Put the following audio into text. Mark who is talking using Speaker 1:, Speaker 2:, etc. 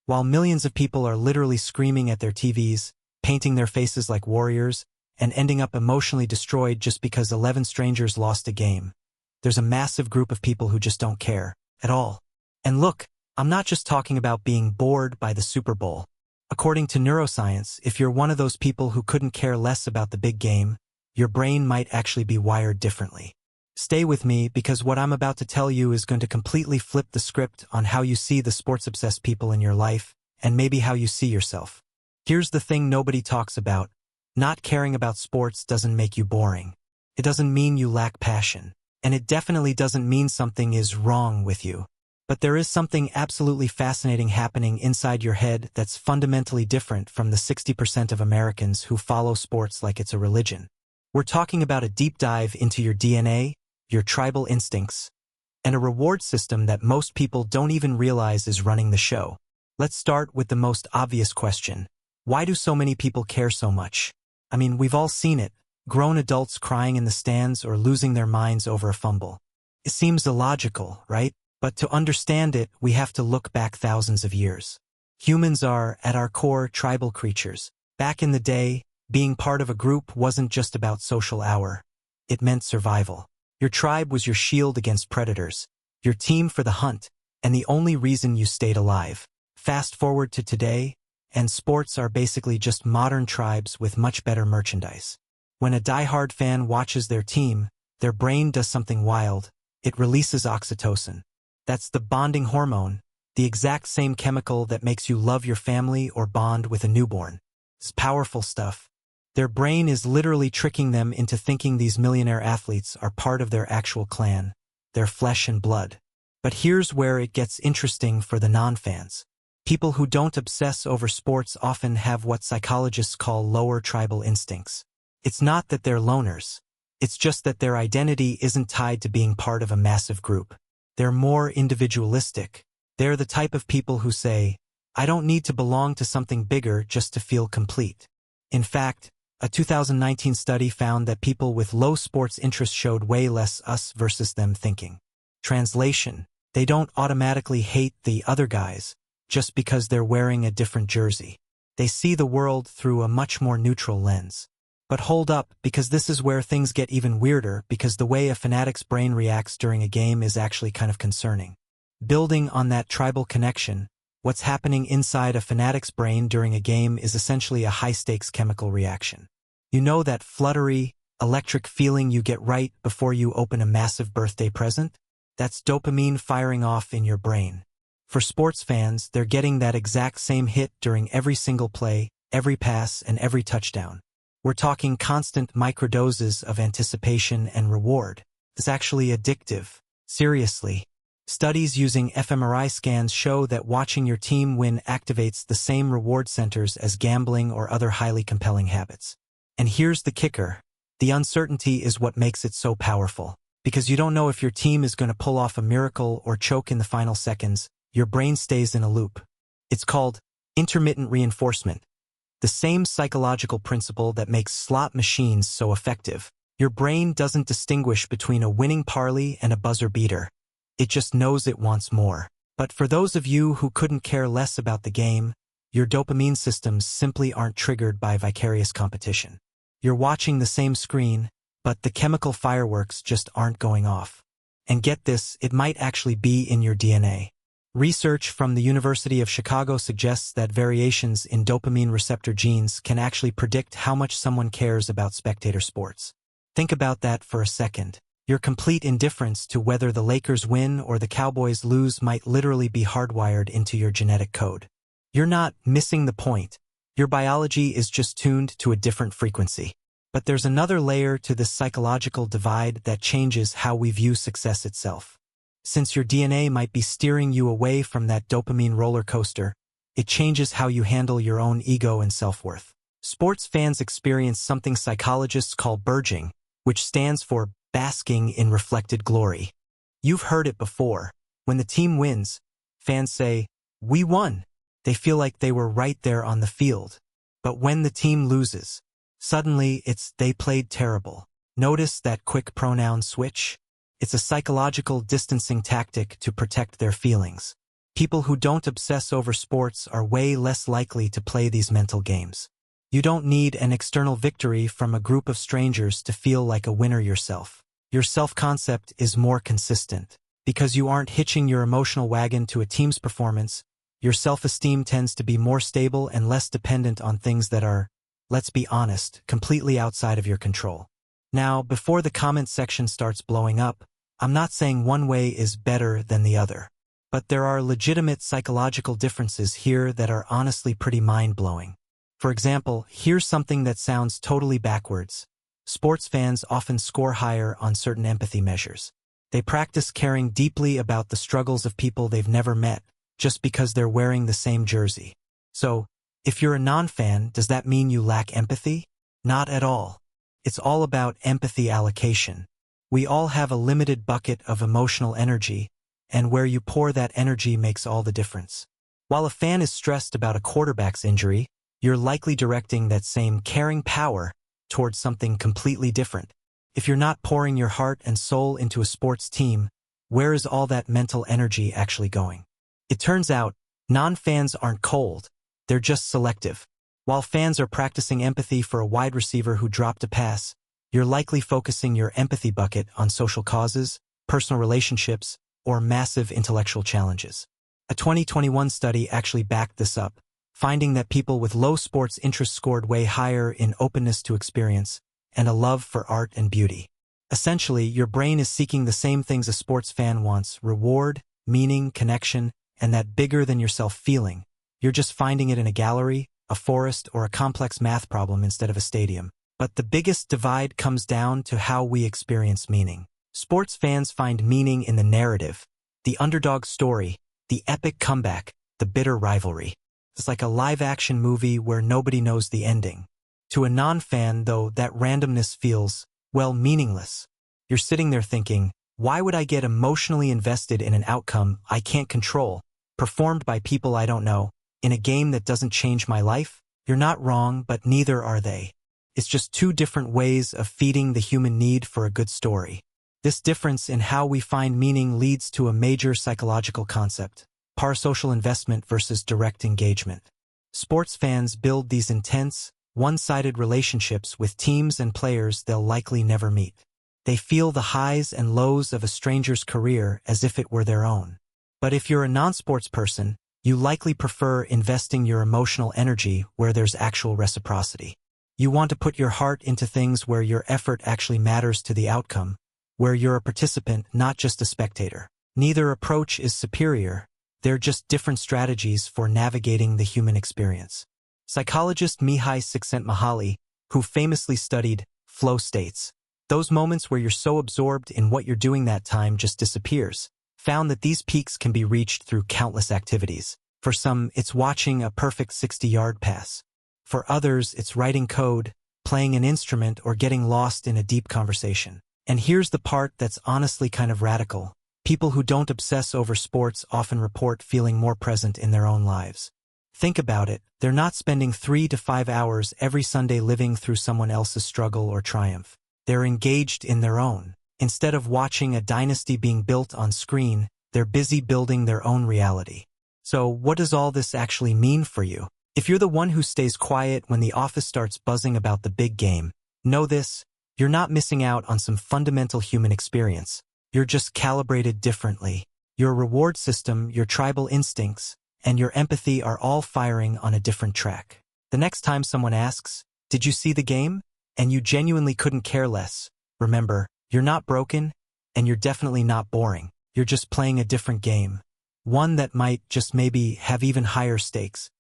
Speaker 1: while millions of people are literally screaming at their TVs, painting their faces like warriors, and ending up emotionally destroyed just because 11 strangers lost a game. There's a massive group of people who just don't care at all. And look, I'm not just talking about being bored by the Super Bowl. According to Neuroscience, if you're one of those people who couldn't care less about the big game, your brain might actually be wired differently. Stay with me because what I'm about to tell you is going to completely flip the script on how you see the sports-obsessed people in your life, and maybe how you see yourself. Here's the thing nobody talks about. Not caring about sports doesn't make you boring. It doesn't mean you lack passion. And it definitely doesn't mean something is wrong with you. But there is something absolutely fascinating happening inside your head that's fundamentally different from the 60% of Americans who follow sports like it's a religion. We're talking about a deep dive into your DNA, your tribal instincts, and a reward system that most people don't even realize is running the show. Let's start with the most obvious question. Why do so many people care so much? I mean, we've all seen it. Grown adults crying in the stands or losing their minds over a fumble. It seems illogical, right? But to understand it, we have to look back thousands of years. Humans are, at our core, tribal creatures. Back in the day, being part of a group wasn't just about social hour. It meant survival. Your tribe was your shield against predators, your team for the hunt, and the only reason you stayed alive. Fast forward to today, and sports are basically just modern tribes with much better merchandise. When a diehard fan watches their team, their brain does something wild. It releases oxytocin. That's the bonding hormone, the exact same chemical that makes you love your family or bond with a newborn. It's powerful stuff. Their brain is literally tricking them into thinking these millionaire athletes are part of their actual clan, their flesh and blood. But here's where it gets interesting for the non-fans. People who don't obsess over sports often have what psychologists call lower tribal instincts. It's not that they're loners. It's just that their identity isn't tied to being part of a massive group. They're more individualistic. They're the type of people who say, I don't need to belong to something bigger just to feel complete. In fact, a 2019 study found that people with low sports interests showed way less us versus them thinking. Translation: they don't automatically hate the other guys just because they're wearing a different jersey. They see the world through a much more neutral lens. But hold up, because this is where things get even weirder, because the way a fanatic's brain reacts during a game is actually kind of concerning. Building on that tribal connection, what's happening inside a fanatic's brain during a game is essentially a high-stakes chemical reaction. You know that fluttery, electric feeling you get right before you open a massive birthday present? That's dopamine firing off in your brain. For sports fans, they're getting that exact same hit during every single play, every pass, and every touchdown. We're talking constant microdoses of anticipation and reward. It's actually addictive. Seriously. Studies using fMRI scans show that watching your team win activates the same reward centers as gambling or other highly compelling habits. And here's the kicker. The uncertainty is what makes it so powerful. Because you don't know if your team is going to pull off a miracle or choke in the final seconds, your brain stays in a loop. It's called intermittent reinforcement. The same psychological principle that makes slot machines so effective. Your brain doesn't distinguish between a winning parlay and a buzzer beater. It just knows it wants more. But for those of you who couldn't care less about the game, your dopamine systems simply aren't triggered by vicarious competition. You're watching the same screen, but the chemical fireworks just aren't going off. And get this, it might actually be in your DNA. Research from the University of Chicago suggests that variations in dopamine receptor genes can actually predict how much someone cares about spectator sports. Think about that for a second. Your complete indifference to whether the Lakers win or the Cowboys lose might literally be hardwired into your genetic code. You're not missing the point. Your biology is just tuned to a different frequency. But there's another layer to this psychological divide that changes how we view success itself. Since your DNA might be steering you away from that dopamine roller coaster, it changes how you handle your own ego and self-worth. Sports fans experience something psychologists call BIRGing, which stands for basking in reflected glory. You've heard it before. When the team wins, fans say, "We won." They feel like they were right there on the field. But when the team loses, suddenly it's "they played terrible." Notice that quick pronoun switch? It's a psychological distancing tactic to protect their feelings. People who don't obsess over sports are way less likely to play these mental games. You don't need an external victory from a group of strangers to feel like a winner yourself. Your self-concept is more consistent. Because you aren't hitching your emotional wagon to a team's performance, your self-esteem tends to be more stable and less dependent on things that are, let's be honest, completely outside of your control. Now, before the comment section starts blowing up, I'm not saying one way is better than the other. But there are legitimate psychological differences here that are honestly pretty mind-blowing. For example, here's something that sounds totally backwards. Sports fans often score higher on certain empathy measures. They practice caring deeply about the struggles of people they've never met, just because they're wearing the same jersey. So, if you're a non-fan, does that mean you lack empathy? Not at all. It's all about empathy allocation. We all have a limited bucket of emotional energy, and where you pour that energy makes all the difference. While a fan is stressed about a quarterback's injury, you're likely directing that same caring power towards something completely different. If you're not pouring your heart and soul into a sports team, where is all that mental energy actually going? It turns out, non-fans aren't cold, they're just selective. While fans are practicing empathy for a wide receiver who dropped a pass, you're likely focusing your empathy bucket on social causes, personal relationships, or massive intellectual challenges. A 2021 study actually backed this up, finding that people with low sports interests scored way higher in openness to experience and a love for art and beauty. Essentially, your brain is seeking the same things a sports fan wants: reward, meaning, connection, and that bigger-than-yourself feeling. You're just finding it in a gallery, a forest, or a complex math problem instead of a stadium. But the biggest divide comes down to how we experience meaning. Sports fans find meaning in the narrative, the underdog story, the epic comeback, the bitter rivalry. It's like a live-action movie where nobody knows the ending. To a non-fan, though, that randomness feels, well, meaningless. You're sitting there thinking, why would I get emotionally invested in an outcome I can't control, performed by people I don't know, in a game that doesn't change my life? You're not wrong, but neither are they. It's just two different ways of feeding the human need for a good story. This difference in how we find meaning leads to a major psychological concept: parasocial investment versus direct engagement. Sports fans build these intense, one-sided relationships with teams and players they'll likely never meet. They feel the highs and lows of a stranger's career as if it were their own. But if you're a non-sports person, you likely prefer investing your emotional energy where there's actual reciprocity. You want to put your heart into things where your effort actually matters to the outcome, where you're a participant, not just a spectator. Neither approach is superior, they're just different strategies for navigating the human experience. Psychologist Mihai Csikszentmihalyi, who famously studied flow states, those moments where you're so absorbed in what you're doing that time just disappears, found that these peaks can be reached through countless activities. For some, it's watching a perfect 60-yard pass. For others, it's writing code, playing an instrument, or getting lost in a deep conversation. And here's the part that's honestly kind of radical. People who don't obsess over sports often report feeling more present in their own lives. Think about it, they're not spending 3 to 5 hours every Sunday living through someone else's struggle or triumph. They're engaged in their own. Instead of watching a dynasty being built on screen, they're busy building their own reality. So what does all this actually mean for you? If you're the one who stays quiet when the office starts buzzing about the big game, know this: you're not missing out on some fundamental human experience. You're just calibrated differently. Your reward system, your tribal instincts, and your empathy are all firing on a different track. The next time someone asks, "Did you see the game?" and you genuinely couldn't care less, remember, you're not broken, and you're definitely not boring. You're just playing a different game. One that might just maybe have even higher stakes.